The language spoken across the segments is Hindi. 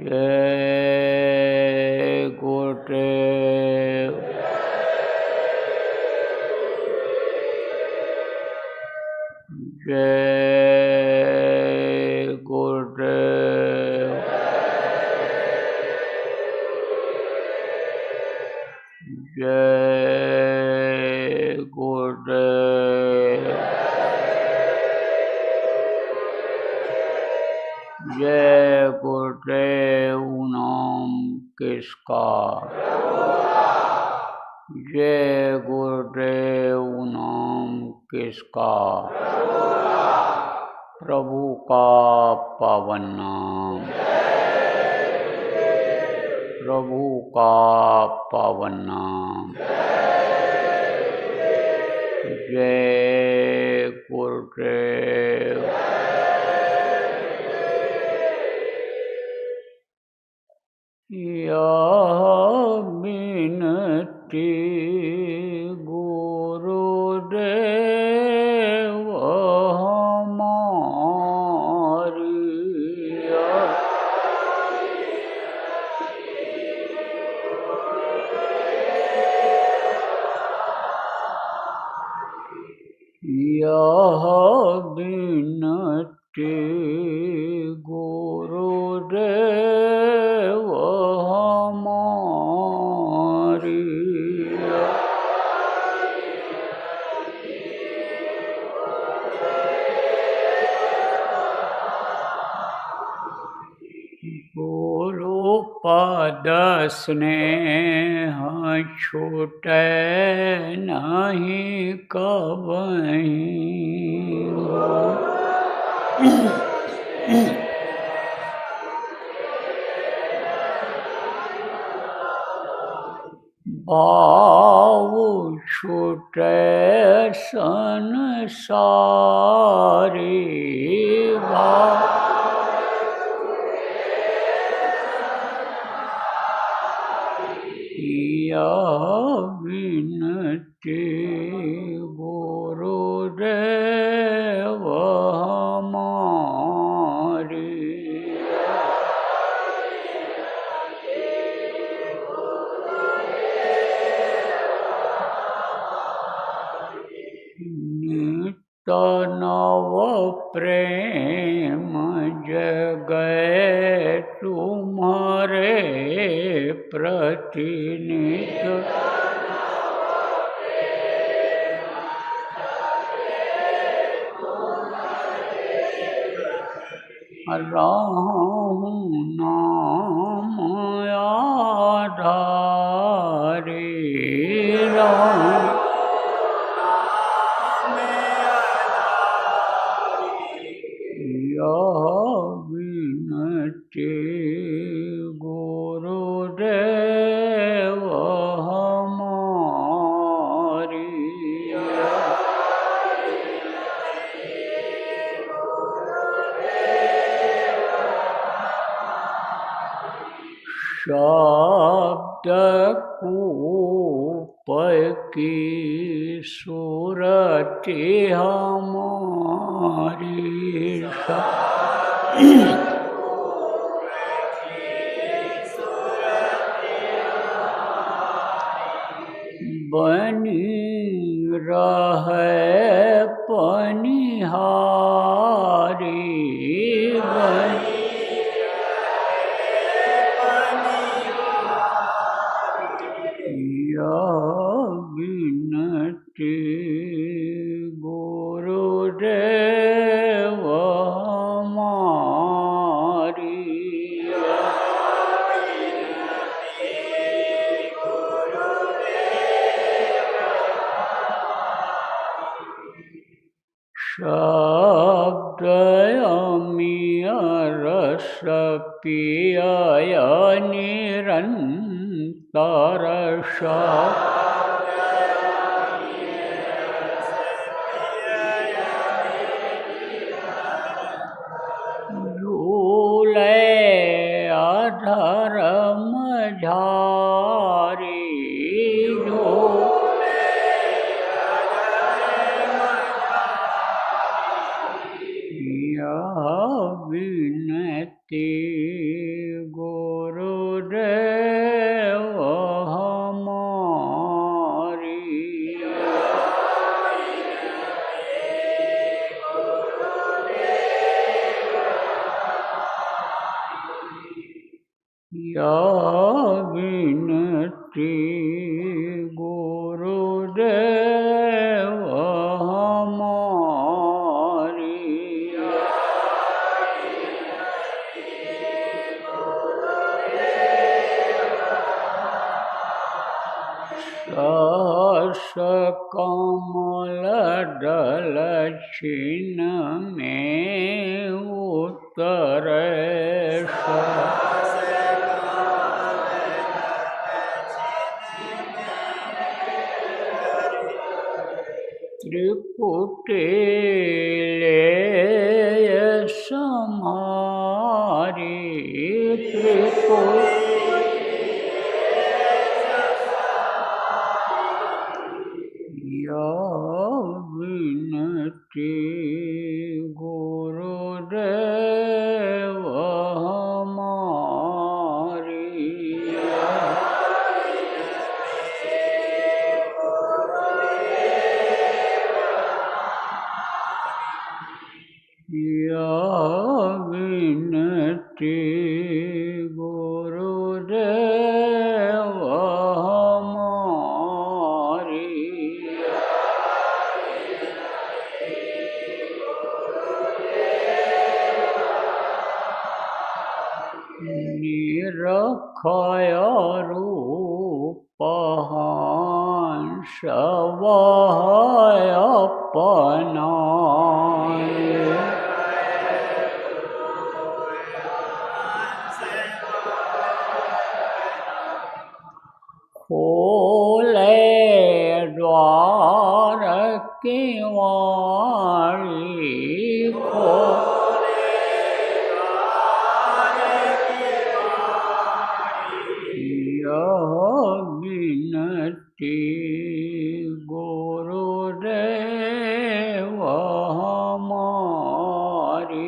जय गुरुदेव। जय गुरुदेव। जय गुरुदेव। जय गुरुदेव नाम किसका, जय गुरुदेव नाम किसका, प्रभु का पावन नाम, प्रभु का पावन नाम। जय गुरुदेव। यह विनती गुरुदेव हमारी, यह विनती गुरुदेव हमारी, गुरुपद स्नेह छूटे नहीं कबहीं, भाव छूटे संसारी, यह विनती गुरुदेव हमारी, नित्य नव प्रेम जगै तुम्हारे प्रतिनित, राहु नाम आधारी, यह विनती गुरुदेव हमारी, शब्द कूप की सूरति हमारी, बनी रहे पनिहारी, यह विनती गुरुदेव हमारी, शब्द अमीय रस पिय निरंतर, झूले अधर्म झारी, यह विनती गो या विनती गुरुदेव हमारी। सहस कमल दल छिन में उतरे त्रिपुटी ले समारी। या विनती गुरुदेव हमारी। या विनती गुरुदेव हमारी। निरखय रूपहांस वह अपनाए। खोले द्वार किवाड़ी। यह विनती गुरुदेव हमारी।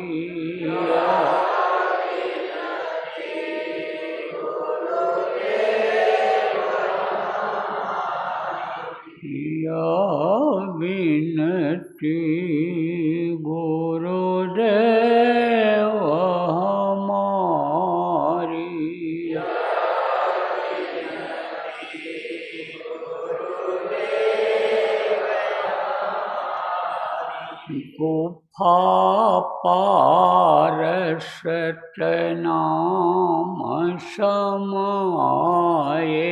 यह विनती गुरुदेव हमारी। गुफा पारस नाम समाये।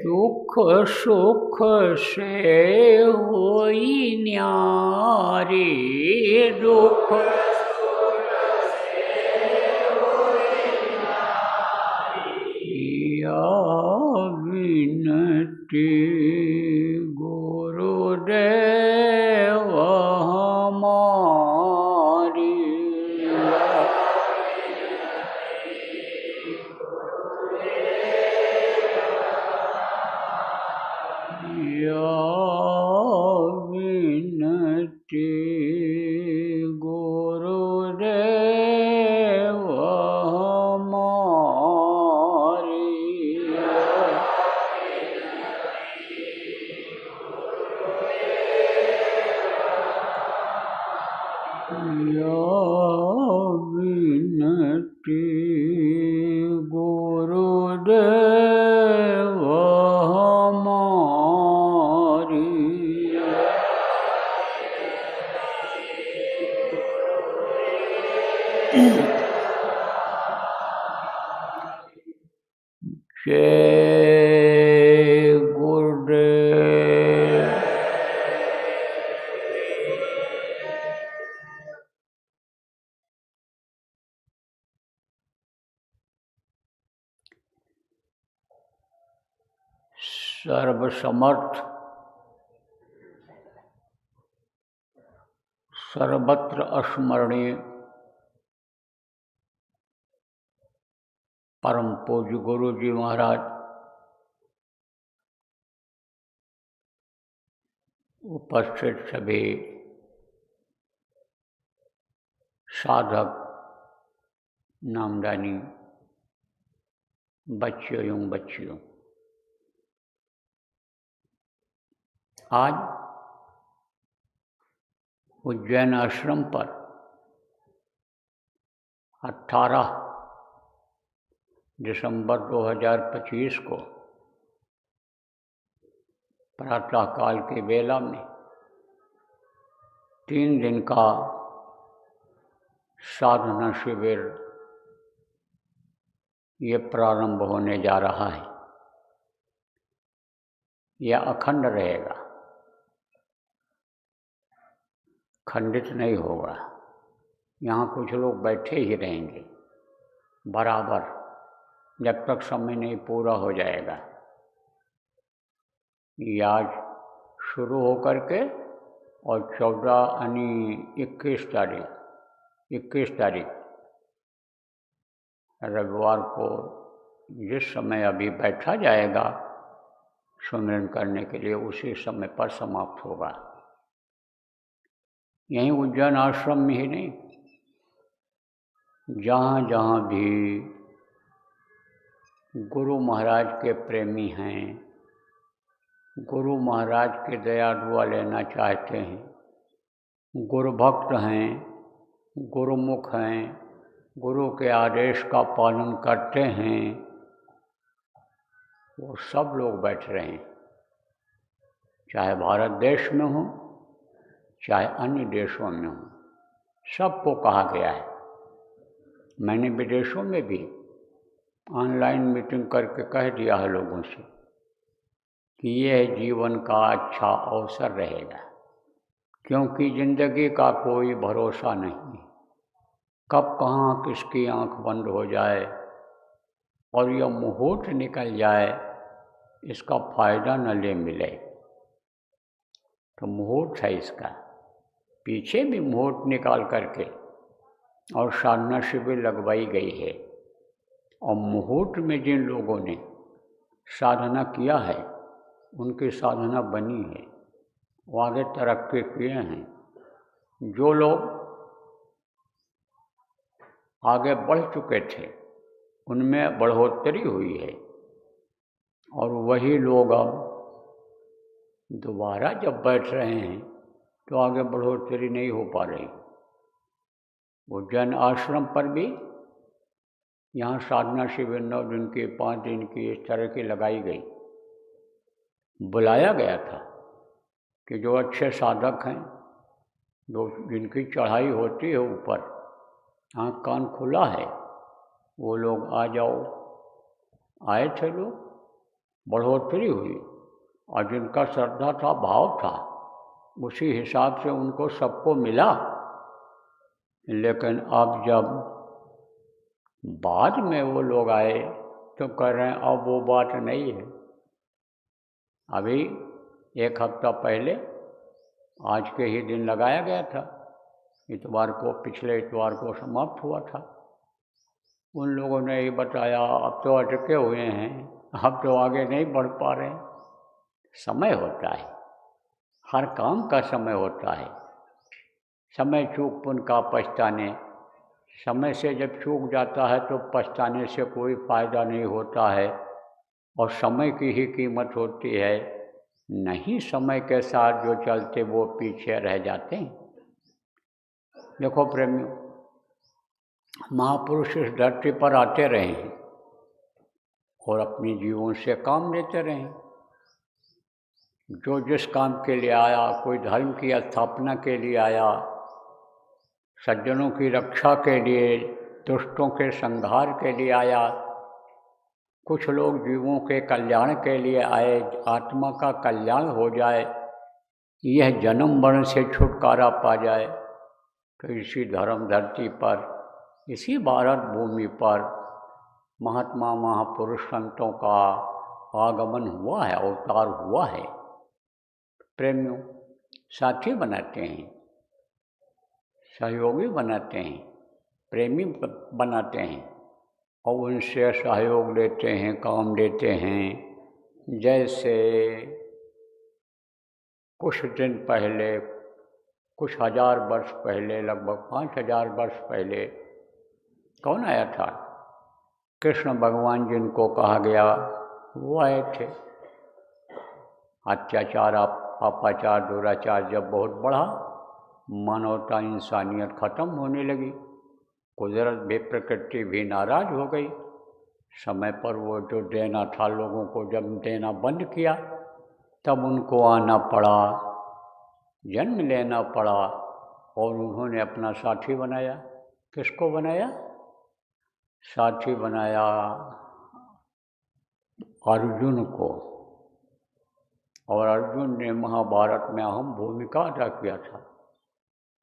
दुख सुख से होई न्यारी। दुख या विनती गुरुदेव हमारी। या विनती गुरुदेव हमारी। या विनती गुरुदेव हमारी। जय गुरुदेव। सर्वसमर्थ सर्वत्र स्मरणीय परम पूज्य गुरु जी महाराज, उपस्थित सभी साधक नामदानी बच्चियों एवं बच्चियों, आज उज्जैन आश्रम पर 18 दिसंबर 2025 को प्रातःकाल की बेला में 3 दिन का साधना शिविर ये प्रारंभ होने जा रहा है। यह अखंड रहेगा, खंडित नहीं होगा। यहाँ कुछ लोग बैठे ही रहेंगे बराबर जब तक समय नहीं पूरा हो जाएगा। ये आज शुरू हो करके और 21 तारीख रविवार को जिस समय अभी बैठा जाएगा सुमिरन करने के लिए, उसी समय पर समाप्त होगा। यहीं उज्जैन आश्रम में ही नहीं, जहाँ जहाँ भी गुरु महाराज के प्रेमी हैं, गुरु महाराज के दया दुआ लेना चाहते हैं, गुरु भक्त हैं, गुरुमुख हैं, गुरु के आदेश का पालन करते हैं, वो सब लोग बैठ रहे हैं। चाहे भारत देश में हो, चाहे अन्य देशों में हो, सबको कहा गया है। मैंने विदेशों में भी ऑनलाइन मीटिंग करके कह दिया है लोगों से कि यह जीवन का अच्छा अवसर रहेगा, क्योंकि ज़िंदगी का कोई भरोसा नहीं। कब कहाँ किसकी आंख बंद हो जाए और यह मुहूर्त निकल जाए, इसका फायदा न ले मिले। तो मुहूर्त है इसका, पीछे भी मुहूर्त निकाल करके और साधना शिविर लगवाई गई है। और मुहूर्त में जिन लोगों ने साधना किया है, उनकी साधना बनी है, वो आगे तरक्की किए हैं। जो लोग आगे बढ़ चुके थे उनमें बढ़ोतरी हुई है, और वही लोग अब दोबारा जब बैठ रहे हैं तो आगे बढ़ोतरी नहीं हो पा रही। उज्जैन आश्रम पर भी यहाँ साधना शिविर 9 दिन की, 5 दिन की, इस तरह की लगाई गई। बुलाया गया था कि जो अच्छे साधक हैं, जो जिनकी चढ़ाई होती है ऊपर, आँख कान खुला है, वो लोग आ जाओ। आए थे लोग, बढ़ोतरी हुई, और जिनका श्रद्धा था, भाव था, उसी हिसाब से उनको सबको मिला। लेकिन अब जब बाद में वो लोग आए तो कह रहे हैं अब वो बात नहीं है। अभी 1 हफ्ता पहले आज के ही दिन लगाया गया था, इतवार को, पिछले इतवार को समाप्त हुआ था। उन लोगों ने ये बताया अब तो अटके हुए हैं, अब तो आगे नहीं बढ़ पा रहे हैं। समय होता है, हर काम का समय होता है। समय चूक पुन का पछताने, समय से जब चूक जाता है तो पछताने से कोई फ़ायदा नहीं होता है, और समय की ही कीमत होती है। नहीं समय के साथ जो चलते वो पीछे रह जाते हैं। देखो प्रेमियों, महापुरुष इस धरती पर आते रहे हैं और अपने जीवन से काम लेते रहे। जो जिस काम के लिए आया, कोई धर्म की स्थापना के लिए आया, सज्जनों की रक्षा के लिए, दुष्टों के संहार के लिए आया, कुछ लोग जीवों के कल्याण के लिए आए, आत्मा का कल्याण हो जाए, यह जन्म मरण से छुटकारा पा जाए। तो इसी धर्म धरती पर, इसी भारत भूमि पर महात्मा महापुरुष संतों का आगमन हुआ है, अवतार हुआ है। प्रेमियों, साथी बनाते हैं, सहयोगी बनाते हैं, प्रेमी बनाते हैं, और उनसे सहयोग लेते हैं, काम लेते हैं। जैसे कुछ दिन पहले, कुछ 1000 वर्ष पहले, लगभग 5000 वर्ष पहले कौन आया था? कृष्ण भगवान जिनको कहा गया, वो आए थे। अत्याचार, पापाचार, दुराचार जब बहुत बढ़ा, मानवता इंसानियत ख़त्म होने लगी, कुदरत भी प्रकृति भी नाराज़ हो गई। समय पर वो जो देना था लोगों को जब देना बंद किया, तब उनको आना पड़ा, जन्म लेना पड़ा, और उन्होंने अपना साथी बनाया। किसको बनाया? साथी बनाया अर्जुन को। और अर्जुन ने महाभारत में अहम भूमिका अदा किया था,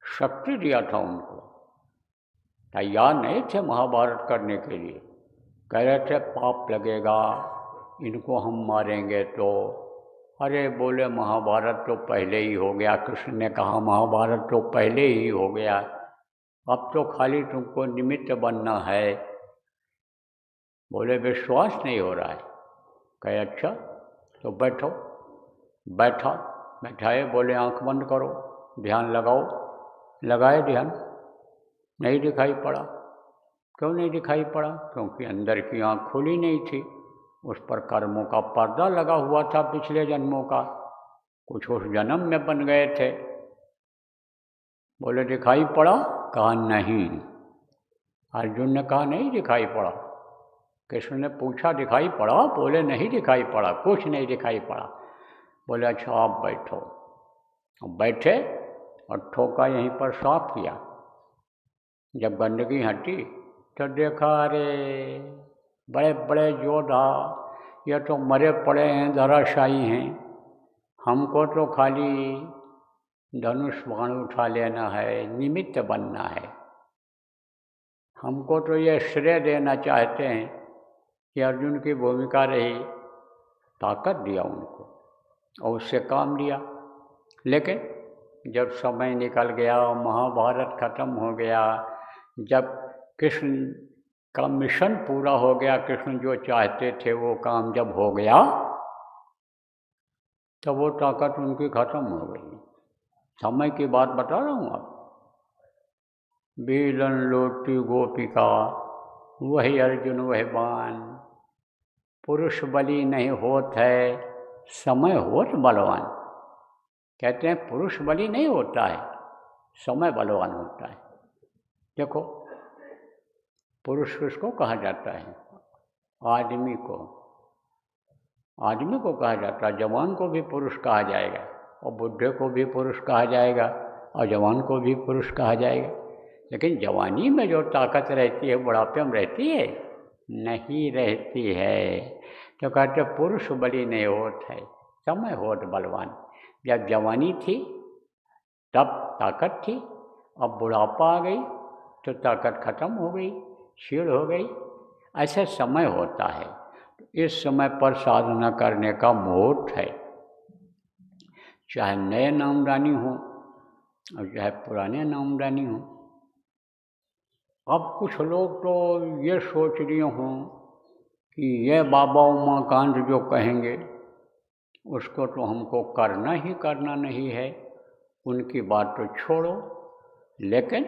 शक्ति दिया था उनको। तैयार नहीं थे महाभारत करने के लिए, कह रहे थे पाप लगेगा, इनको हम मारेंगे तो। अरे बोले महाभारत तो पहले ही हो गया, कृष्ण ने कहा महाभारत तो पहले ही हो गया, अब तो खाली तुमको निमित्त बनना है। बोले विश्वास नहीं हो रहा है। कहे अच्छा तो बैठो। बैठा, बैठाए, बोले आंख बंद करो, ध्यान लगाओ। लगाए ध्यान, नहीं दिखाई पड़ा। क्यों नहीं दिखाई पड़ा? क्योंकि अंदर की आंख खुली नहीं थी, उस पर कर्मों का पर्दा लगा हुआ था, पिछले जन्मों का, कुछ उस जन्म में बन गए थे। बोले दिखाई पड़ा? कहा नहीं। अर्जुन ने कहा नहीं दिखाई पड़ा। कृष्ण ने पूछा दिखाई पड़ा? बोले नहीं दिखाई पड़ा, कुछ नहीं दिखाई पड़ा। बोले अच्छा आप बैठो। बैठे और ठोका यहीं पर साफ किया। जब गंदगी हटी तो देखा अरे बड़े बड़े योद्धा ये तो मरे पड़े हैं, धराशायी हैं, हमको तो खाली धनुष बाण उठा लेना है, निमित्त बनना है। हमको तो ये श्रेय देना चाहते हैं कि अर्जुन की भूमिका रही, ताकत दिया उनको और उससे काम लिया। लेकिन जब समय निकल गया, महाभारत खत्म हो गया, जब कृष्ण का मिशन पूरा हो गया, कृष्ण जो चाहते थे वो काम जब हो गया, तब वो ताकत उनकी खत्म हो गई। समय की बात बता रहा हूँ आप। बीलन लोटी गोपिका, वही अर्जुन वही बाण, पुरुष बली नहीं होत है, समय होत बलवान। कहते हैं पुरुष बली नहीं होता है, समय बलवान होता है। देखो पुरुष किसको कहा जाता है? आदमी को। आदमी को कहा जाता है, जवान को भी पुरुष कहा जाएगा, और बुढ़े को भी पुरुष कहा जाएगा, और जवान को भी पुरुष कहा जाएगा। लेकिन जवानी में जो ताकत रहती है बुढ़ापे में रहती है? नहीं रहती है। तो कहते पुरुष बली नहीं होत है, समय होत बलवान। जब जवानी थी तब ताकत थी, अब बुढ़ापा आ गई तो ताकत खत्म हो गई, क्षीण हो गई। ऐसे समय होता है। इस समय पर साधना करने का मुहूर्त है, चाहे नए नामदानी हो और चाहे पुराने नामदानी हो। अब कुछ लोग तो ये सोच रहे हों कि ये बाबा उमाकांत जो कहेंगे उसको तो हमको करना ही करना नहीं है, उनकी बात तो छोड़ो। लेकिन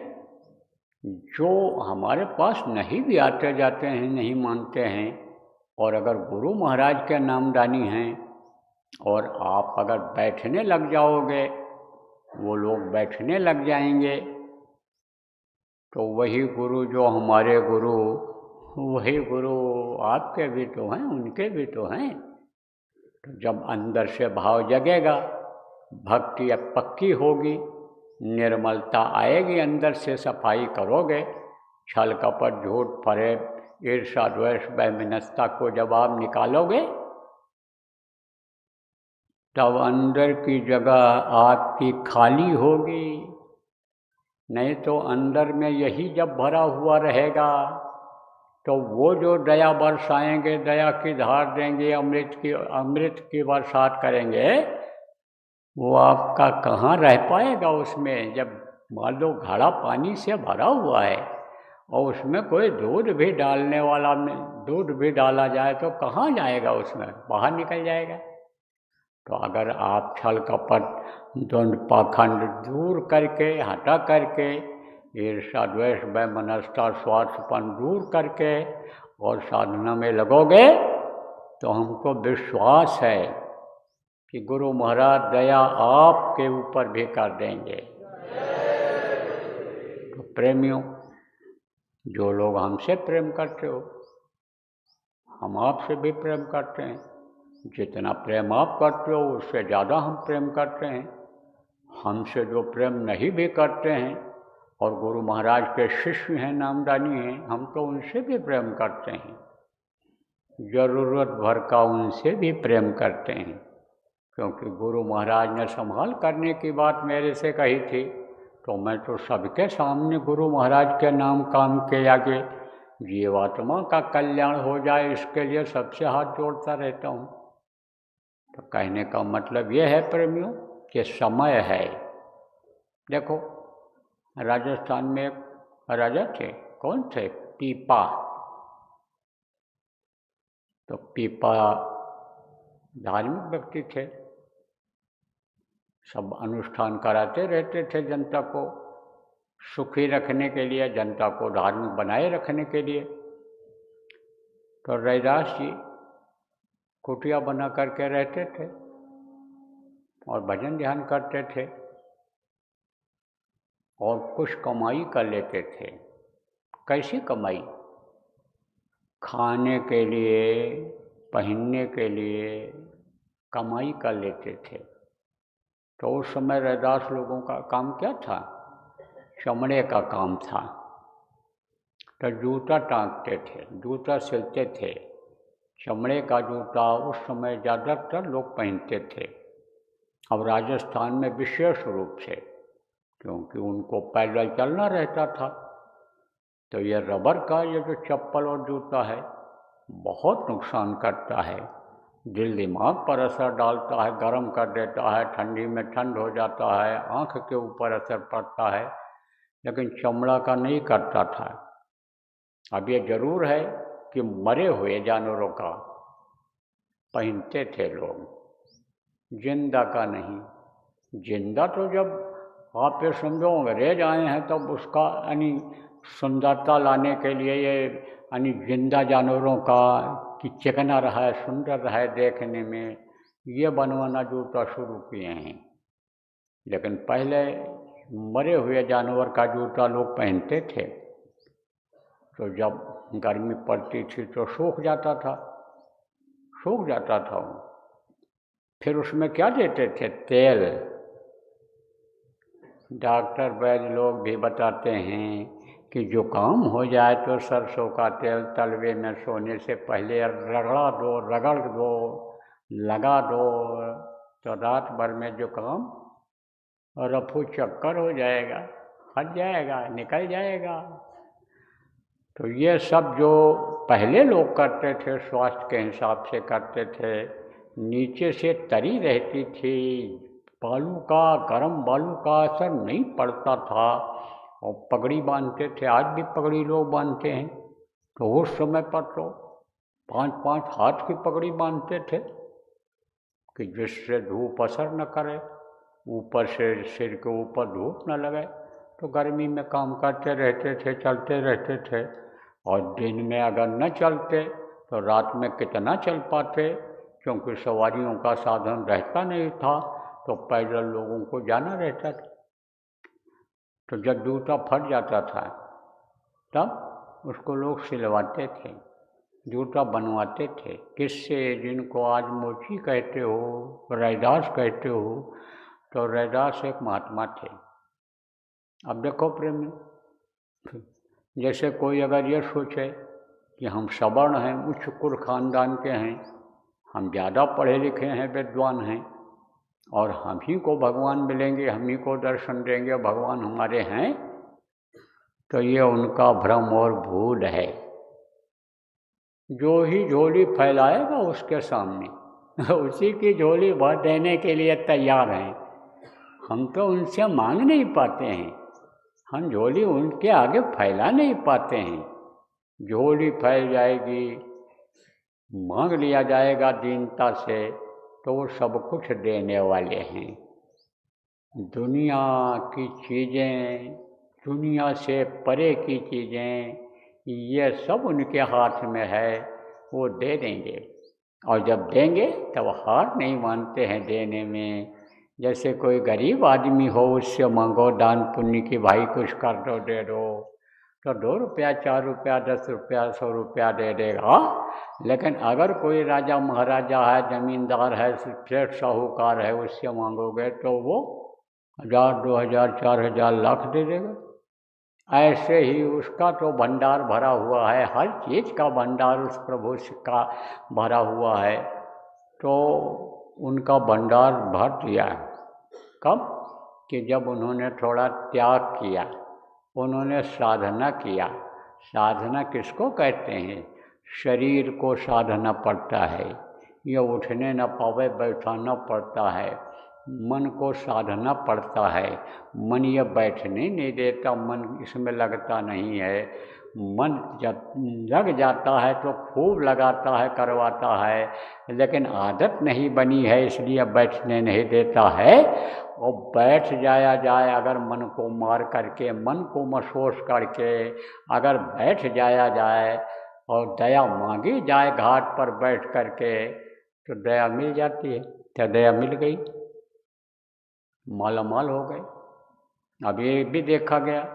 जो हमारे पास नहीं भी आते जाते हैं, नहीं मानते हैं, और अगर गुरु महाराज के नामदानी हैं और आप अगर बैठने लग जाओगे, वो लोग बैठने लग जाएंगे, तो वही गुरु जो हमारे गुरु, वही गुरु आपके भी तो हैं, उनके भी तो हैं। तो जब अंदर से भाव जगेगा, भक्ति अब पक्की होगी, निर्मलता आएगी, अंदर से सफाई करोगे, छल कपट झूठ फरेब ईर्ष्या द्वेष वैमनस्यता को जब आप निकालोगे, तब अंदर की जगह आपकी खाली होगी। नहीं तो अंदर में यही जब भरा हुआ रहेगा तो वो जो दया बरसाएंगे, दया की धार देंगे, अमृत की बरसात करेंगे, वो आपका कहाँ रह पाएगा उसमें। जब मान लो घड़ा पानी से भरा हुआ है और उसमें कोई दूध भी डालने वाला में दूध भी डाला जाए तो कहाँ जाएगा, उसमें बाहर निकल जाएगा। तो अगर आप छल कपट द्वंद पाखंड दूर करके, हटा करके, ईर्ष्या द्वेष वैमनस्यता स्वार्थपन दूर करके और साधना में लगोगे, तो हमको विश्वास है कि गुरु महाराज दया आपके ऊपर भी कर देंगे। प्रेमियों, जो लोग हमसे प्रेम करते हो, हम आपसे भी प्रेम करते हैं। जितना प्रेम आप करते हो उससे ज़्यादा हम प्रेम करते हैं। हमसे जो प्रेम नहीं भी करते हैं और गुरु महाराज के शिष्य हैं, नामदानी हैं, हम तो उनसे भी प्रेम करते हैं। ज़रूरत भर का उनसे भी प्रेम करते हैं, क्योंकि गुरु महाराज ने संभाल करने की बात मेरे से कही थी, तो मैं तो सबके सामने गुरु महाराज के नाम काम के आगे जीवात्मा का कल्याण हो जाए, इसके लिए सबसे हाथ जोड़ता रहता हूँ। तो कहने का मतलब ये है प्रेमियों कि समय है। देखो, राजस्थान में एक राजा थे, कौन थे? पीपा। तो पीपा धार्मिक व्यक्ति थे, सब अनुष्ठान कराते रहते थे जनता को सुखी रखने के लिए, जनता को धार्मिक बनाए रखने के लिए। तो रैदास जी कुटिया बना करके रहते थे और भजन ध्यान करते थे और कुछ कमाई कर लेते थे। कैसी कमाई? खाने के लिए, पहनने के लिए कमाई कर लेते थे। तो उस समय रैदास लोगों का काम क्या था? चमड़े का काम था। तो जूता टांगते थे, जूता सिलते थे। चमड़े का जूता उस समय ज़्यादातर लोग पहनते थे। अब राजस्थान में विशेष रूप से, क्योंकि उनको पैदल चलना रहता था, तो ये रबर का ये जो चप्पल और जूता है बहुत नुकसान करता है, दिल दिमाग पर असर डालता है, गर्म कर देता है, ठंडी में ठंड हो जाता है, आँख के ऊपर असर पड़ता है, लेकिन चमड़ा का नहीं करता था। अब ये जरूर है कि मरे हुए जानवरों का पहनते थे लोग, जिंदा का नहीं। जिंदा तो जब आप ये समझो अंग्रेज आए हैं तब उसका यानी सुंदरता लाने के लिए ये यानी जिंदा जानवरों का कि चिकना रहा है, सुंदर रहा है देखने में, ये बनवाना जूता शुरू किए हैं। लेकिन पहले मरे हुए जानवर का जूता लोग पहनते थे। तो जब गर्मी पड़ती थी तो सूख जाता था, सूख जाता था। फिर उसमें क्या देते थे? तेल। डॉक्टर वैद्य लोग भी बताते हैं कि जुकाम हो जाए तो सरसों का तेल तलवे में सोने से पहले रगड़ा दो, रगड़ दो, लगा दो, तो रात भर में जुकाम और रफू चक्कर हो जाएगा, हट जाएगा, निकल जाएगा। तो ये सब जो पहले लोग करते थे स्वास्थ्य के हिसाब से करते थे, नीचे से तरी रहती थी, बालू का, गर्म बालू का असर नहीं पड़ता था, और पगड़ी बांधते थे। आज भी पगड़ी लोग बांधते हैं, तो उस समय पर तो 5-5 हाथ की पगड़ी बांधते थे कि जिससे धूप असर न करे, ऊपर से सिर के ऊपर धूप न लगे। तो गर्मी में काम करते रहते थे, चलते रहते थे, और दिन में अगर न चलते तो रात में कितना चल पाते, क्योंकि सवारियों का साधन रहता नहीं था, तो पैदल लोगों को जाना रहता था। तो जब जूता फट जाता था तब उसको लोग सिलवाते थे, जूता बनवाते थे। किससे? जिनको आज मोची कहते हो, रैदास कहते हो, तो रैदास एक महात्मा थे। अब देखो प्रेमी, जैसे कोई अगर ये सोचे कि हम सवर्ण हैं, उच्च कुल खानदान के हैं, हम ज़्यादा पढ़े लिखे हैं, विद्वान हैं, और हम ही को भगवान मिलेंगे, हम ही को दर्शन देंगे, भगवान हमारे हैं, तो ये उनका भ्रम और भूल है। जो ही झोली फैलाएगा उसके सामने उसी की झोली भर देने के लिए तैयार हैं। हम तो उनसे मांग नहीं पाते हैं, हम झोली उनके आगे फैला नहीं पाते हैं। झोली फैल जाएगी, मांग लिया जाएगा दीनता से, तो वो सब कुछ देने वाले हैं। दुनिया की चीज़ें, दुनिया से परे की चीज़ें, ये सब उनके हाथ में है, वो दे देंगे। और जब देंगे तब हार नहीं मानते हैं देने में, जैसे कोई गरीब आदमी हो उससे मांगो दान पुण्य की, भाई कुछ कर दो दे दो, तो 2 रुपया 4 रुपया 10 रुपया 100 रुपया दे देगा। लेकिन अगर कोई राजा महाराजा है, जमींदार है, सेठ साहूकार है, उससे मांगोगे तो वो 1000 2000 4000 लाख दे देगा। ऐसे ही उसका तो भंडार भरा हुआ है, हर चीज़ का भंडार उस प्रभु का भरा हुआ है। तो उनका भंडार भर दिया है। कब? कि जब उन्होंने थोड़ा त्याग किया, उन्होंने साधना किया। साधना किसको कहते हैं? शरीर को साधना पड़ता है, ये उठने न पावे बैठाना पड़ता है। मन को साधना पड़ता है, मन ये बैठने नहीं देता, मन इसमें लगता नहीं है। मन जब लग जाता है तो खूब लगाता है, करवाता है, लेकिन आदत नहीं बनी है इसलिए बैठने नहीं देता है। और बैठ जाया जाए अगर मन को मार करके, मन को महसूस करके अगर बैठ जाया जाए और दया मांगी जाए घाट पर बैठ करके, तो दया मिल जाती है। तो दया मिल गई, मालामाल हो गए। अब ये भी देखा गया,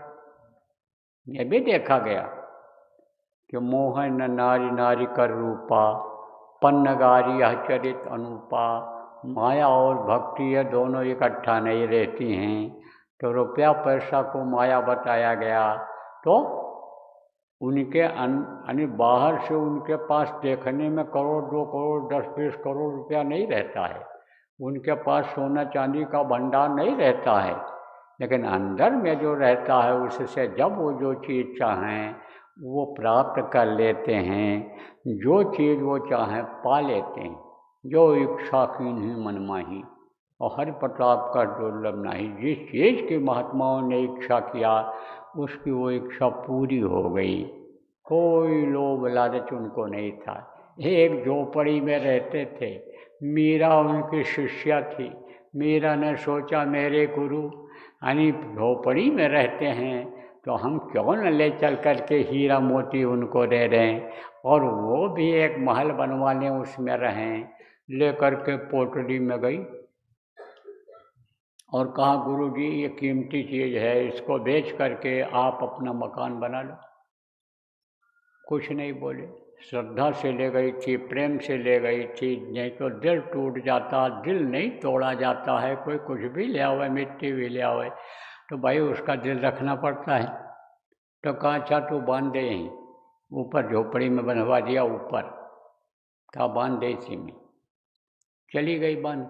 ये भी देखा गया कि मोहन नारी नारी कर रूपा, पन्नगारी यह चरित अनुपा। माया और भक्ति ये दोनों इकट्ठा नहीं रहती हैं। तो रुपया पैसा को माया बताया गया, तो उनके यानी बाहर से उनके पास देखने में करोड़ 2 करोड़ 10-20 करोड़ रुपया नहीं रहता है, उनके पास सोना चांदी का भंडार नहीं रहता है, लेकिन अंदर में जो रहता है उससे जब वो जो चीज़ चाहें वो प्राप्त कर लेते हैं, जो चीज़ वो चाहें पा लेते हैं। जो इच्छा कीन ही मन माही, और हरि प्रताप का दुर्लभ नहीं। जिस चीज़ की महात्माओं ने इच्छा किया उसकी वो इच्छा पूरी हो गई, कोई लोभ लालच उनको नहीं था। एक झोपड़ी में रहते थे, मीरा उनकी शिष्या थी। मीरा ने सोचा मेरे गुरु यानी झोपड़ी में रहते हैं तो हम क्यों न ले चल कर के हीरा मोती उनको दे दें, और वो भी एक महल बनवा लें, उसमें रहें। ले कर के पोटली में गई और कहा गुरुजी ये कीमती चीज़ है, इसको बेच करके आप अपना मकान बना लो। कुछ नहीं बोले, श्रद्धा से ले गई थी, प्रेम से ले गई थी, नहीं तो दिल टूट जाता। दिल नहीं तोड़ा जाता है, कोई कुछ भी ले आवे, मिट्टी भी ले आवे तो भाई उसका दिल रखना पड़ता है। तो कहा अच्छा तू बांध दे, यहीं ऊपर झोपड़ी में बनवा दिया, ऊपर कहा बांध दे इसी में। चली गई बांध।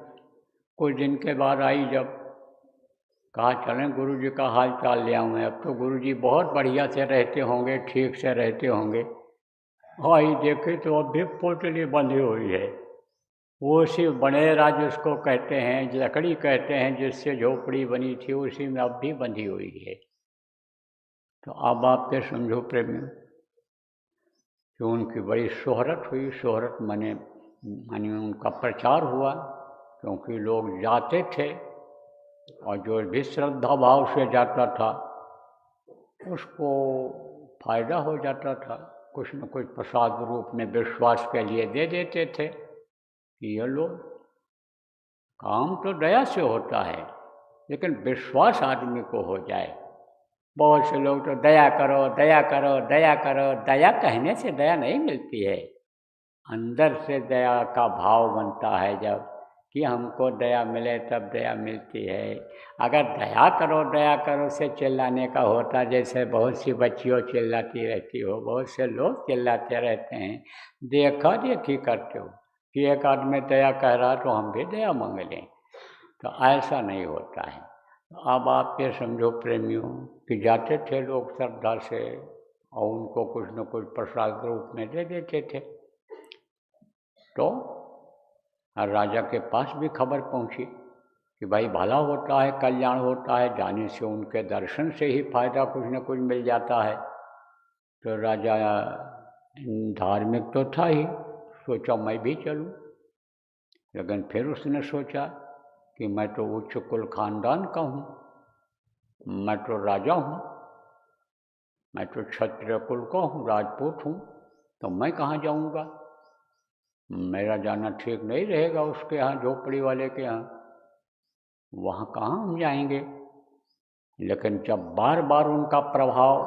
कुछ दिन के बाद आई, जब कहा चलें गुरुजी का हाल चाल ले आऊँ। अब तो गुरुजी बहुत बढ़िया से रहते होंगे, ठीक से रहते होंगे। आई देखे तो अब भी पोटली बंधी हुई है। वो उसी बनेरा जिसको कहते हैं, लकड़ी कहते हैं, जिससे झोपड़ी बनी थी, उसी में अब भी बंधी हुई है। तो अब आप ये समझो प्रेमियों कि उनकी बड़ी शोहरत हुई। शोहरत माने उनका प्रचार हुआ, क्योंकि लोग जाते थे और जो भी श्रद्धा भाव से जाता था उसको फायदा हो जाता था। कुछ न कुछ प्रसाद रूप में विश्वास के लिए दे देते थे कि ये लो। काम तो दया से होता है, लेकिन विश्वास आदमी को हो जाए। बहुत से लोग तो दया करो दया करो दया करो, दया कहने से दया नहीं मिलती है, अंदर से दया का भाव बनता है जब, कि हमको दया मिले तब दया मिलती है। अगर दया करो से चिल्लाने का होता, जैसे बहुत सी बच्चियों चिल्लाती रहती हो, बहुत से लोग चिल्लाते रहते हैं, देखा देखी करते हो कि एक आदमी दया कह रहा तो हम भी दया मांग लें, तो ऐसा नहीं होता है। अब आप ये समझो प्रेमियों कि जाते थे लोग श्रद्धा से और उनको कुछ न कुछ प्रसाद रूप में दे देते थे। तो राजा के पास भी खबर पहुंची कि भाई भला होता है, कल्याण होता है, जाने से उनके दर्शन से ही फायदा कुछ न कुछ मिल जाता है। तो राजा धार्मिक तो था ही, सोचा मैं भी चलूं। लेकिन फिर उसने सोचा कि मैं तो उच्च कुल खानदान का हूँ, मैं तो राजा हूँ, मैं तो क्षत्रिय कुल का हूँ, राजपूत हूँ, तो मैं कहाँ जाऊँगा? मेरा जाना ठीक नहीं रहेगा उसके यहाँ, झोपड़ी वाले के यहाँ। वहाँ कहाँ हम जाएंगे। लेकिन जब बार बार उनका प्रभाव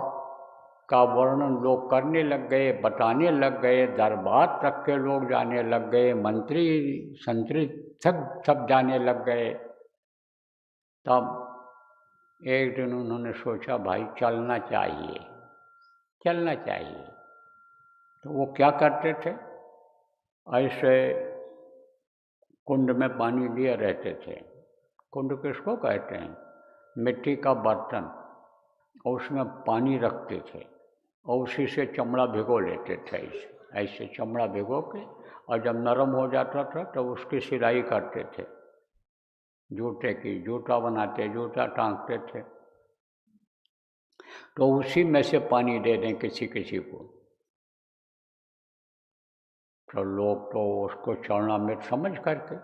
का वर्णन लोग करने लग गए, बताने लग गए, दरबार तक के लोग जाने लग गए, मंत्री संतरी सब जाने लग गए, तब एक दिन उन्होंने सोचा भाई चलना चाहिए, चलना चाहिए। तो वो क्या करते थे, ऐसे कुंड में पानी लिए रहते थे। कुंड किसको कहते हैं, मिट्टी का बर्तन, और उसमें पानी रखते थे और उसी से चमड़ा भिगो लेते थे। ऐसे ऐसे चमड़ा भिगो के, और जब नरम हो जाता था तो उसकी सिलाई करते थे, जूते की, जूता बनाते, जूता टांगते थे। तो उसी में से पानी दे दें किसी किसी को, तो लोग तो उसको चरणामृत समझ करके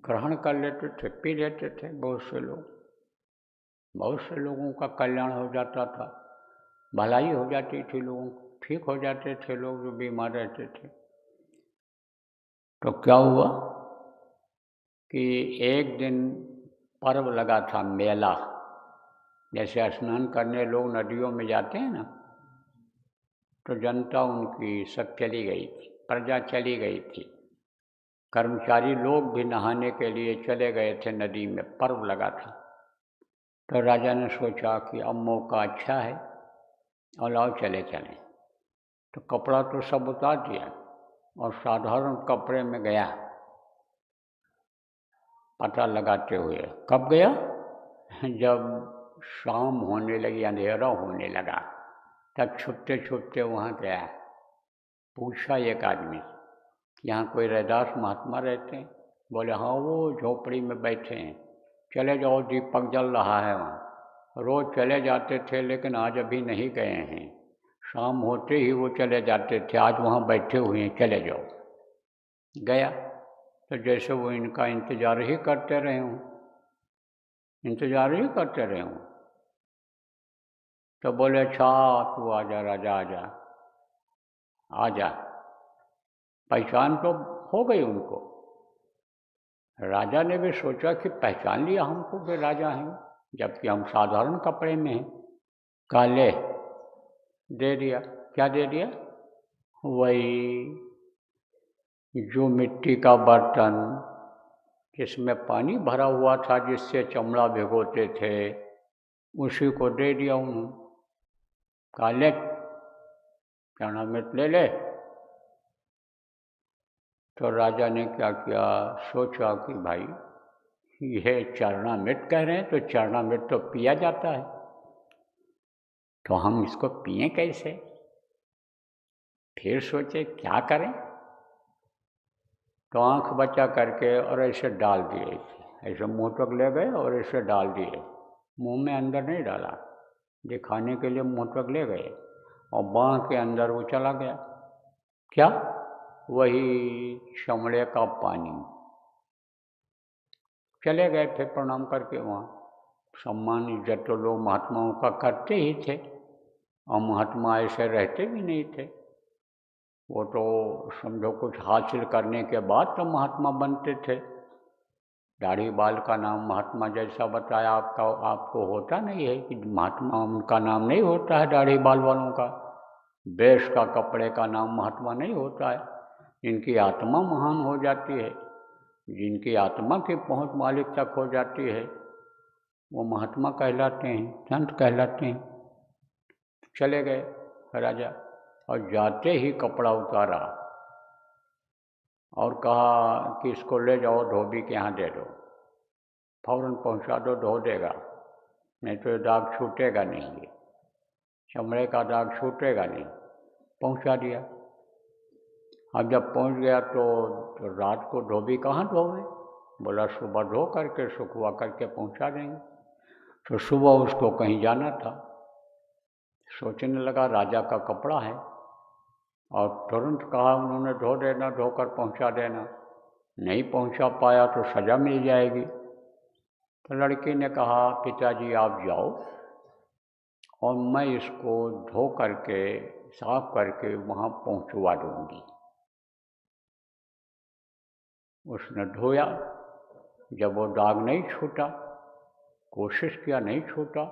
ग्रहण कर लेते थे, पी लेते थे। बहुत से लोग, बहुत से लोगों का कल्याण हो जाता था, भलाई हो जाती थी लोगों को, ठीक हो जाते थे लोग जो बीमार रहते थे। तो क्या हुआ कि एक दिन पर्व लगा था, मेला, जैसे स्नान करने लोग नदियों में जाते हैं ना, तो जनता उनकी सब चली गई थी, प्रजा चली गई थी, कर्मचारी लोग भी नहाने के लिए चले गए थे नदी में, पर्व लगा था। तो राजा ने सोचा कि अब मौका अच्छा है और लाओ चले चलें। तो कपड़ा तो सब उतार दिया और साधारण कपड़े में गया, पता लगाते हुए। कब गया, जब शाम होने लगी, अंधेरा होने लगा, तब छुपते छुपते वहाँ गया। पूछा एक आदमी कि यहाँ कोई रैदास महात्मा रहते हैं? बोले हाँ, वो झोपड़ी में बैठे हैं, चले जाओ, दीपक जल रहा है वहाँ। रोज़ चले जाते थे लेकिन आज अभी नहीं गए हैं, शाम होते ही वो चले जाते थे, आज वहाँ बैठे हुए हैं, चले जाओ। गया तो जैसे वो इनका इंतज़ार ही करते रहे हूँ, इंतज़ार ही करते रहे हूँ। तो बोले अच्छा तू आजा राजा, आजा आजा। पहचान तो हो गई उनको। राजा ने भी सोचा कि पहचान लिया हमको कि राजा हैं, जबकि हम साधारण कपड़े में हैं। काले दे दिया। क्या दे दिया? वही जो मिट्टी का बर्तन जिसमें पानी भरा हुआ था, जिससे चमड़ा भिगोते थे, उसी को दे दिया उन्होंने। काले चरणामृत ले ले। तो राजा ने क्या किया, सोचा कि भाई ये चरणामृत कह रहे हैं, तो चरणामृत तो पिया जाता है, तो हम इसको पिएं कैसे। फिर सोचे क्या करें, तो आंख बचा करके और ऐसे डाल दिए, ऐसे मुंह तक ले गए और ऐसे डाल दिए, मुंह में अंदर नहीं डाला, दिखाने के लिए मुंह तक ले गए, और बाँह के अंदर वो चला गया। क्या? वही चमड़े का पानी। चले गए थे प्रणाम करके वहाँ। सम्मान इज्जत तो लोग महात्माओं का करते ही थे, और महात्मा ऐसे रहते भी नहीं थे। वो तो समझो कुछ हासिल करने के बाद तो महात्मा बनते थे। दाढ़ी बाल का नाम महात्मा जैसा बताया आपका, आपको होता नहीं है कि महात्मा, उनका नाम नहीं होता है दाढ़ी बाल वालों का। वेश का, कपड़े का नाम महात्मा नहीं होता है। जिनकी आत्मा महान हो जाती है, जिनकी आत्मा की पहुँच मालिक तक हो जाती है, वो महात्मा कहलाते हैं, संत कहलाते हैं। चले गए राजा, और जाते ही कपड़ा उतारा और कहा कि इसको ले जाओ, धोबी के यहाँ दे दो, फौरन पहुँचा दो, धो देगा, नहीं तो ये दाग छूटेगा नहीं, ये चमड़े का दाग छूटेगा नहीं। पहुँचा दिया। अब जब पहुँच गया तो रात को धोबी कहाँ धोवे? बोला सुबह धो करके सुखवा करके पहुँचा देंगे। तो सुबह उसको कहीं जाना था, सोचने लगा राजा का कपड़ा है, और तुरंत कहा उन्होंने धो देना, धोकर पहुँचा देना। नहीं पहुँचा पाया तो सज़ा मिल जाएगी। तो लड़की ने कहा पिताजी आप जाओ और मैं इसको धो करके, साफ करके वहाँ पहुँचवा दूँगी। उसने धोया जब वो दाग नहीं छूटा, कोशिश किया नहीं छूटा,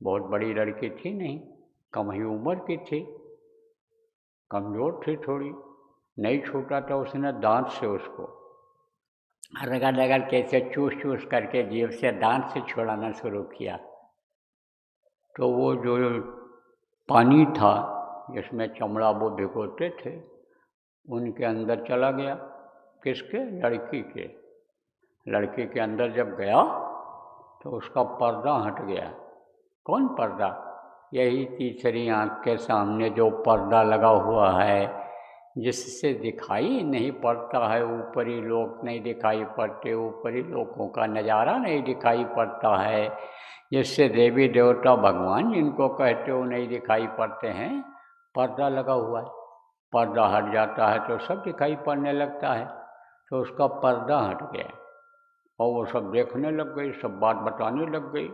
बहुत बड़ी लड़की थी नहीं, कम ही उम्र की थी, कमज़ोर थी थोड़ी, नहीं छूटा तो उसने दांत से उसको रगड़ रगड़ के ऐसे चूस चूस करके जीभ से दांत से छुड़ाना शुरू किया। तो वो जो पानी था जिसमें चमड़ा वो भिगोते थे, उनके अंदर चला गया। किसके? लड़की के। लड़की के अंदर जब गया तो उसका पर्दा हट गया। कौन पर्दा? यही तीसरी आँख के सामने जो पर्दा लगा हुआ है, जिससे दिखाई नहीं पड़ता है, ऊपरी लोक नहीं दिखाई पड़ते, ऊपरी लोकों का नज़ारा नहीं दिखाई पड़ता है, जिससे देवी देवता भगवान जिनको कहते हो नहीं दिखाई पड़ते हैं, पर्दा लगा हुआ है। पर्दा हट जाता है तो सब दिखाई पड़ने लगता है। तो उसका पर्दा हट गया और वो सब देखने लग गई, सब बात बताने लग गई,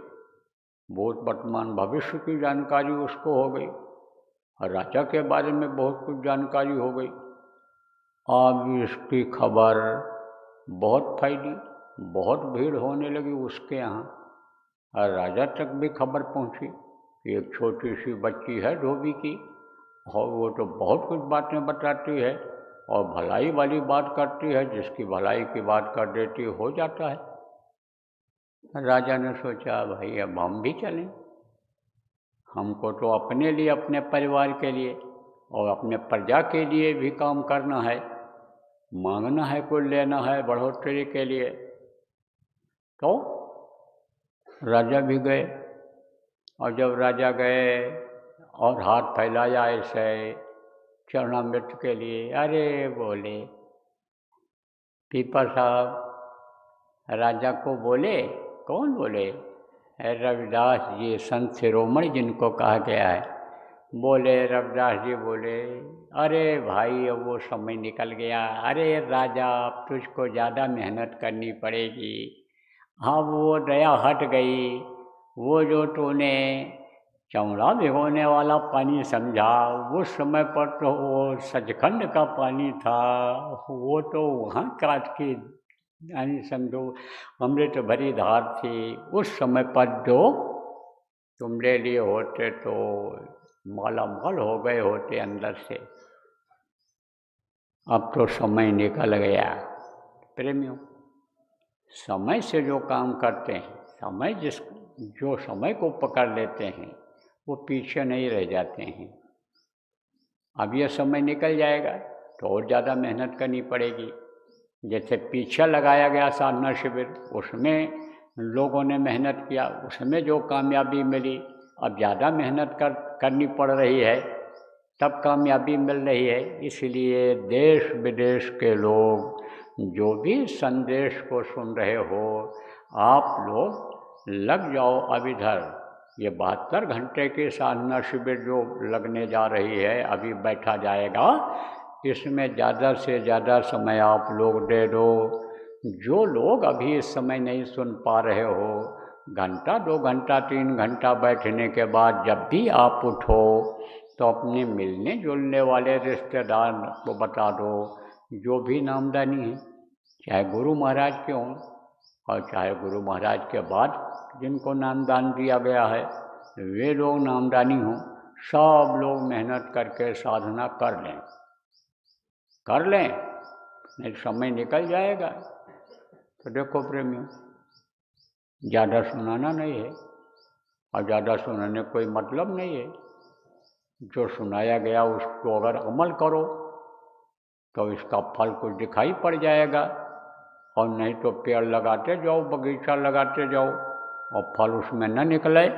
भूत वर्तमान भविष्य की जानकारी उसको हो गई और राजा के बारे में बहुत कुछ जानकारी हो गई। अब इसकी खबर बहुत फैली, बहुत भीड़ होने लगी उसके यहाँ और राजा तक भी खबर पहुँची कि एक छोटी सी बच्ची है धोबी की और वो तो बहुत कुछ बातें बताती है और भलाई वाली बात करती है, जिसकी भलाई की बात कर देती हो जाता है। राजा ने सोचा भाई अब हम भी चलें, हमको तो अपने लिए, अपने परिवार के लिए और अपने प्रजा के लिए भी काम करना है, मांगना है, कुछ लेना है बढ़ोतरी के लिए। तो राजा भी गए और जब राजा गए और हाथ फैलाया ऐसे चरणामृत के लिए, अरे बोले पीपर साहब राजा को बोले, कौन बोले? रविदास जी, संत शिरोमणि जिनको कहा गया है, बोले रविदास जी बोले, अरे भाई अब वो समय निकल गया, अरे राजा अब तुझको ज़्यादा मेहनत करनी पड़ेगी, हाँ वो दया हट गई, वो जो तूने चमड़ा भिगोने वाला पानी समझा, उस समय पर तो वो सचखंड का पानी था, वो तो वहाँ काट की यानी समझो अमृत भरी धार थी, उस समय पर जो तुम ले लिए होते तो माला माल हो गए होते अंदर से। अब तो समय निकल गया। प्रेमियों, समय से जो काम करते हैं, समय जो समय को पकड़ लेते हैं वो पीछे नहीं रह जाते हैं। अब यह समय निकल जाएगा तो और ज़्यादा मेहनत करनी पड़ेगी। जैसे पीछे लगाया गया साधना शिविर, उसमें लोगों ने मेहनत किया, उसमें जो कामयाबी मिली, अब ज़्यादा मेहनत करनी पड़ रही है, तब कामयाबी मिल रही है। इसलिए देश विदेश के लोग जो भी संदेश को सुन रहे हो, आप लोग लग जाओ अब इधर। ये 72 घंटे की साधना शिविर जो लगने जा रही है, अभी बैठा जाएगा, इसमें ज़्यादा से ज़्यादा समय आप लोग दे दो। जो लोग अभी इस समय नहीं सुन पा रहे हो, घंटा 2 घंटा 3 घंटा बैठने के बाद जब भी आप उठो तो अपने मिलने जुलने वाले रिश्तेदार को बता दो, जो भी नामदानी है, चाहे गुरु महाराज के हों और चाहे गुरु महाराज के बाद जिनको नामदान दिया गया है वे लोग नामदानी हों, सब लोग मेहनत करके साधना कर लें, नहीं समय निकल जाएगा। तो देखो प्रेमियों, ज़्यादा सुनाना नहीं है और ज़्यादा सुनाने कोई मतलब नहीं है। जो सुनाया गया उसको अगर अमल करो तो इसका फल कुछ दिखाई पड़ जाएगा, और नहीं तो पेड़ लगाते जाओ, बगीचा लगाते जाओ और फल उसमें न निकले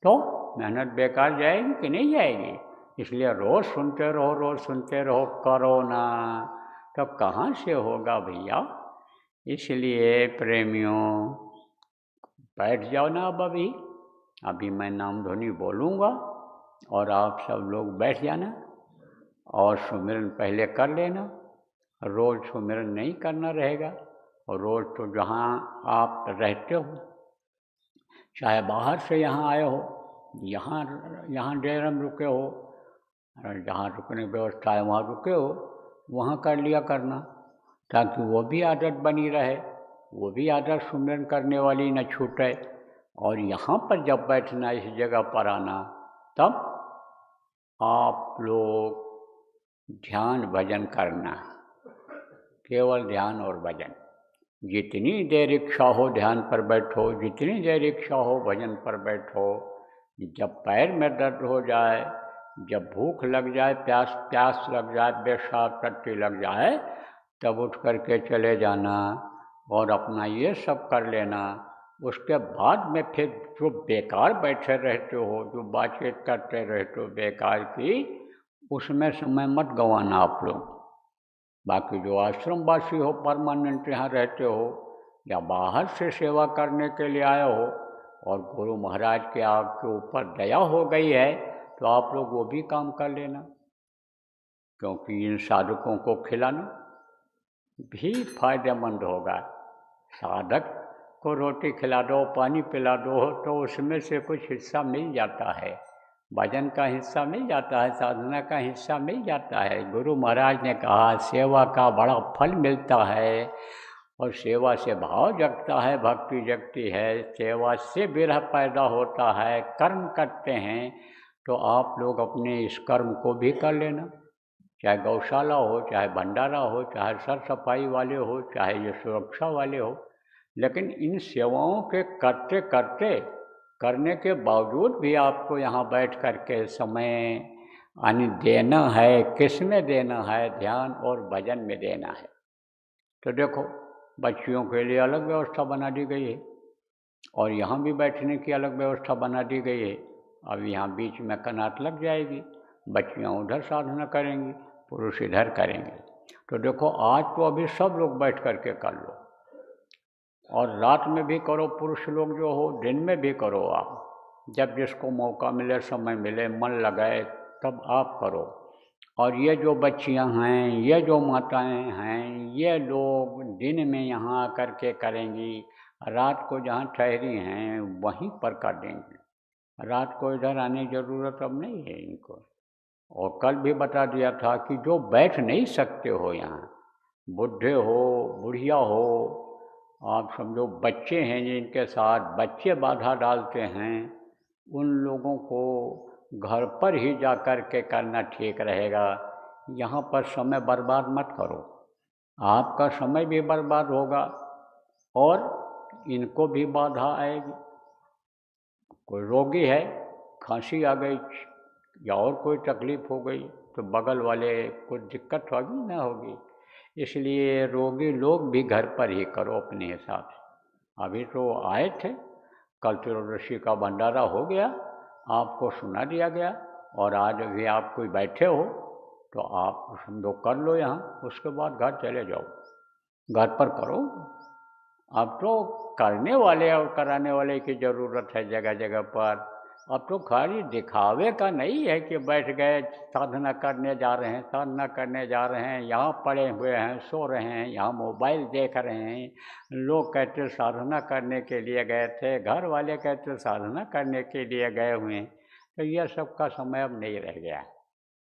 तो मेहनत बेकार जाएगी कि नहीं जाएगी। इसलिए रोज़ सुनते रहो, रोज़ सुनते रहो, करो ना तो कहाँ से होगा भैया। इसलिए प्रेमियों, बैठ जाओ ना। अब अभी मैं नाम ध्वनि बोलूँगा और आप सब लोग बैठ जाना और सुमिरन पहले कर लेना। रोज़ सुमिरन नहीं करना रहेगा, और रोज़ तो जहाँ आप रहते हो, चाहे बाहर से यहाँ आए हो, यहाँ डेरा में रुके हो, जहाँ रुकने की व्यवस्था है वहाँ रुके हो, वहाँ कर लिया करना, ताकि वो भी आदत बनी रहे वो भी आदर सुमिरन करने वाली न छूटे। और यहाँ पर जब बैठना, इस जगह पर आना, तब आप लोग ध्यान भजन करना, केवल ध्यान और भजन। जितनी देर इच्छा हो ध्यान पर बैठो, जितनी देर इच्छा हो भजन पर बैठो। जब पैर में दर्द हो जाए, जब भूख लग जाए, प्यास लग जाए, पेशाब टट्टी लग जाए, तब उठ करके चले जाना और अपना ये सब कर लेना। उसके बाद में फिर जो बेकार बैठे रहते हो, जो बातचीत करते रहते हो बेकार की, उसमें समय मत गंवाना आप लोग। बाकी जो आश्रमवासी हो, परमानेंट यहाँ रहते हो, या बाहर से सेवा करने के लिए आए हो और गुरु महाराज के आपके ऊपर दया हो गई है, तो आप लोग वो भी काम कर लेना। क्योंकि इन साधकों को खिलाना भी फायदेमंद होगा। साधक को रोटी खिला दो, पानी पिला दो, तो उसमें से कुछ हिस्सा मिल जाता है, भजन का हिस्सा मिल जाता है, साधना का हिस्सा मिल जाता है। गुरु महाराज ने कहा सेवा का बड़ा फल मिलता है, और सेवा से भाव जगता है, भक्ति जगती है, सेवा से विरह पैदा होता है। कर्म करते हैं तो आप लोग अपने इस कर्म को भी कर लेना, चाहे गौशाला हो, चाहे भंडारा हो, चाहे सर सफाई वाले हो, चाहे ये सुरक्षा वाले हो। लेकिन इन सेवाओं के करते करते, करने के बावजूद भी आपको यहाँ बैठ कर के समय यानी देना है। किस में देना है? ध्यान और भजन में देना है। तो देखो, बच्चियों के लिए अलग व्यवस्था बना दी गई है, और यहाँ भी बैठने की अलग व्यवस्था बना दी गई है। अब यहाँ बीच में कनात लग जाएगी, बच्चियाँ उधर साधना करेंगी, पुरुष इधर करेंगे। तो देखो, आज तो अभी सब लोग बैठ कर के कर लो, और रात में भी करो, पुरुष लोग जो हो, दिन में भी करो। आप जब जिसको मौका मिले, समय मिले, मन लगाए, तब आप करो। और ये जो बच्चियां हैं, ये जो माताएं हैं, ये लोग दिन में यहाँ आकर के करेंगी, रात को जहाँ ठहरी हैं वहीं पर कर देंगी। रात को इधर आने की ज़रूरत अब नहीं है इनको। और कल भी बता दिया था कि जो बैठ नहीं सकते हो यहाँ, बुढ़े हो, बुढ़िया हो, आप समझो बच्चे हैं जिनके साथ बच्चे बाधा डालते हैं, उन लोगों को घर पर ही जा कर के करना ठीक रहेगा। यहाँ पर समय बर्बाद मत करो, आपका समय भी बर्बाद होगा और इनको भी बाधा आएगी। कोई रोगी है, खांसी आ गई या और कोई तकलीफ़ हो गई, तो बगल वाले को दिक्कत होगी ना होगी। इसलिए रोगी लोग भी घर पर ही करो अपने हिसाब से। अभी तो आए थे, कल त्रयोदशी का भंडारा हो गया, आपको सुना दिया गया, और आज अभी आप कोई बैठे हो तो आप समझो कर लो यहाँ, उसके बाद घर चले जाओ, घर पर करो। अब तो करने वाले और कराने वाले की ज़रूरत है जगह जगह पर। अब तो खाली दिखावे का नहीं है कि बैठ गए साधना करने जा रहे हैं, साधना करने जा रहे हैं, यहाँ पड़े हुए हैं, सो रहे हैं, यहाँ मोबाइल देख रहे हैं। लोग कहते साधना करने के लिए गए थे, घर वाले कहते साधना करने के लिए गए हुए हैं। तो यह सब का समय अब नहीं रह गया।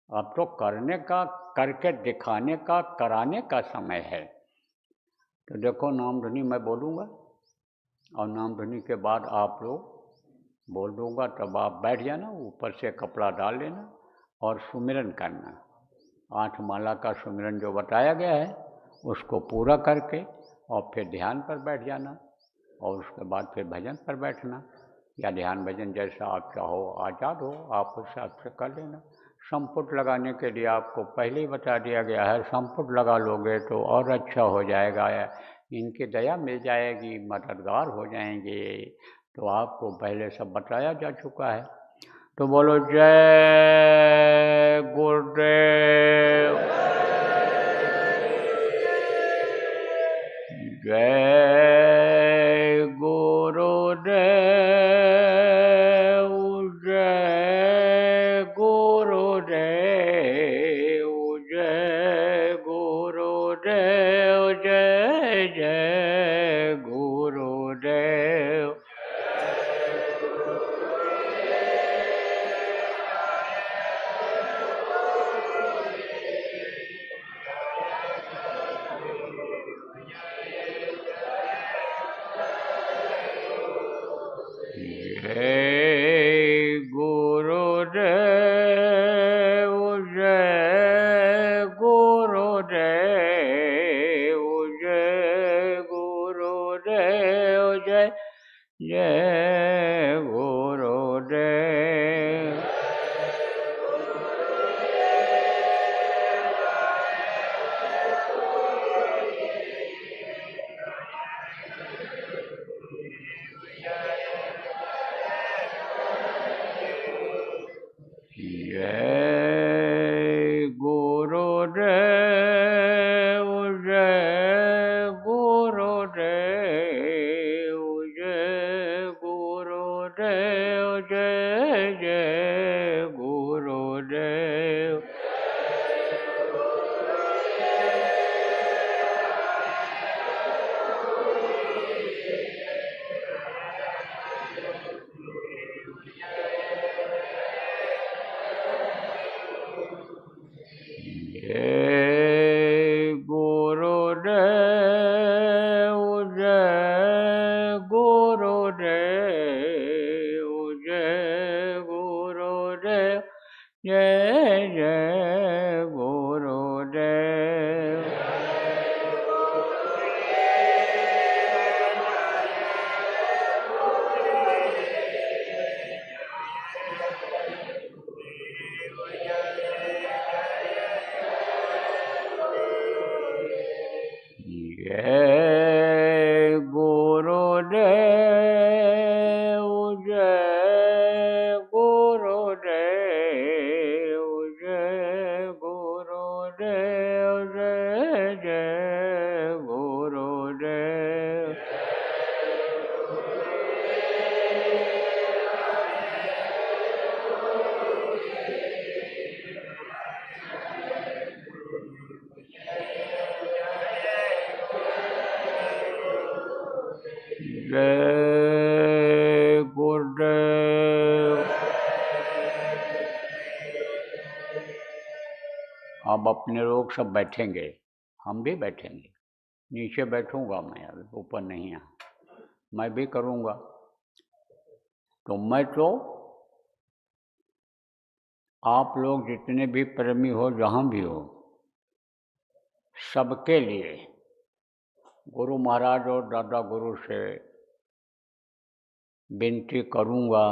अब तो करने का, करके दिखाने का, कराने का समय है। तो देखो, नाम ध्वनि मैं बोलूँगा, और नाम ध्वनि के बाद आप लोग बोल दूँगा, तब आप बैठ जाना, ऊपर से कपड़ा डाल लेना और सुमिरन करना। 8 माला का सुमिरन जो बताया गया है उसको पूरा करके और फिर ध्यान पर बैठ जाना, और उसके बाद फिर भजन पर बैठना, या ध्यान भजन जैसा आप चाहो, आज़ाद हो, आप उस हिसाब से कर लेना। संपुट लगाने के लिए आपको पहले ही बता दिया गया है, संपुट लगा लोगे तो और अच्छा हो जाएगा, इनकी दया मिल जाएगी, मददगार हो जाएंगे। तो आपको पहले सब बताया जा चुका है। तो बोलो जय गुरुदेव, जय गुरुदेव, जय गुरुदेव, जय गुरुदेव, जय जय गुरुदेव। गुरुदेव, जय गुरुदेव, जय जय गुरुदेव। जय गुरुदेव, जय गुरुदेव, जय गुरुदेव, जय जय गुरुदेव। जय गुरुदेव, जय गुरुदेव, जय गुरुदेव, जय जय गुरुदेव। जय गुरुदेव, जय गुरुदेव, जय गुरुदेव, जय जय गुरुदेव। जय गुरुदेव। अब अपने लोग सब बैठेंगे, हम भी बैठेंगे। नीचे बैठूंगा मैं, अभी ऊपर नहीं आ, मैं भी करूंगा। तो मैं तो आप लोग जितने भी प्रेमी हो, जहाँ भी हो, सबके लिए गुरु महाराज और दादा गुरु से विनती करूंगा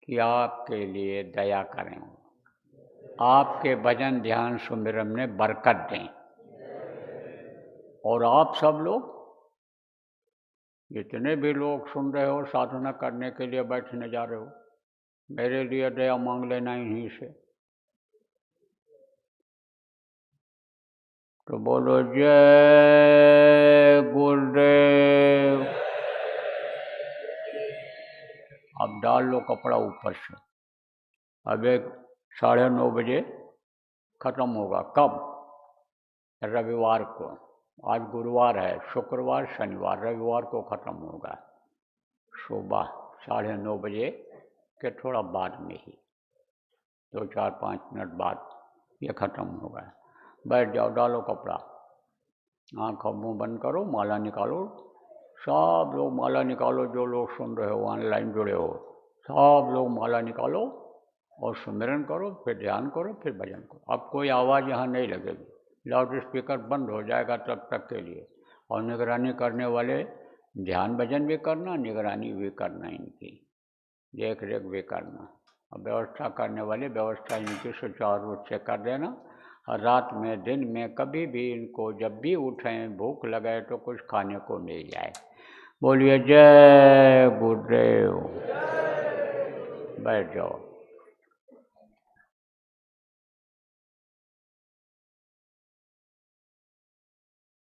कि आपके लिए दया करें, आपके भजन ध्यान सुमिरन में बरकत दें। और आप सब लोग जितने भी लोग सुन रहे हो, साधना करने के लिए बैठने जा रहे हो, मेरे लिए दया मांग लेना इन्हीं से। तो बोलो जय गुरुदेव। अब डाल लो कपड़ा ऊपर से। अब एक 9:30 बजे खत्म होगा। कब? रविवार को। आज गुरुवार है, शुक्रवार शनिवार रविवार को खत्म होगा। सुबह 9:30 बजे के थोड़ा बाद में ही, 2-4-5 मिनट बाद ये खत्म होगा। बैठ जाओ, डालो कपड़ा, आँख मुँह बंद करो, माला निकालो। सब लोग माला निकालो, जो लोग सुन रहे हो, ऑनलाइन जुड़े हो, सब लोग माला निकालो और सुमिरन करो, फिर ध्यान करो, फिर भजन करो। अब कोई आवाज़ यहाँ नहीं लगेगी, लाउड स्पीकर बंद हो जाएगा तब तक के लिए। और निगरानी करने वाले ध्यान भजन भी करना, निगरानी भी करना, इनकी देख रेख भी करना। और व्यवस्था करने वाले व्यवस्था इनकी सुचारू रूप से कर देना। और रात में दिन में कभी भी इनको जब भी उठें, भूख लगे तो कुछ खाने को मिल जाए। बोलिए जय गुरुदेव। बैठ जाओ।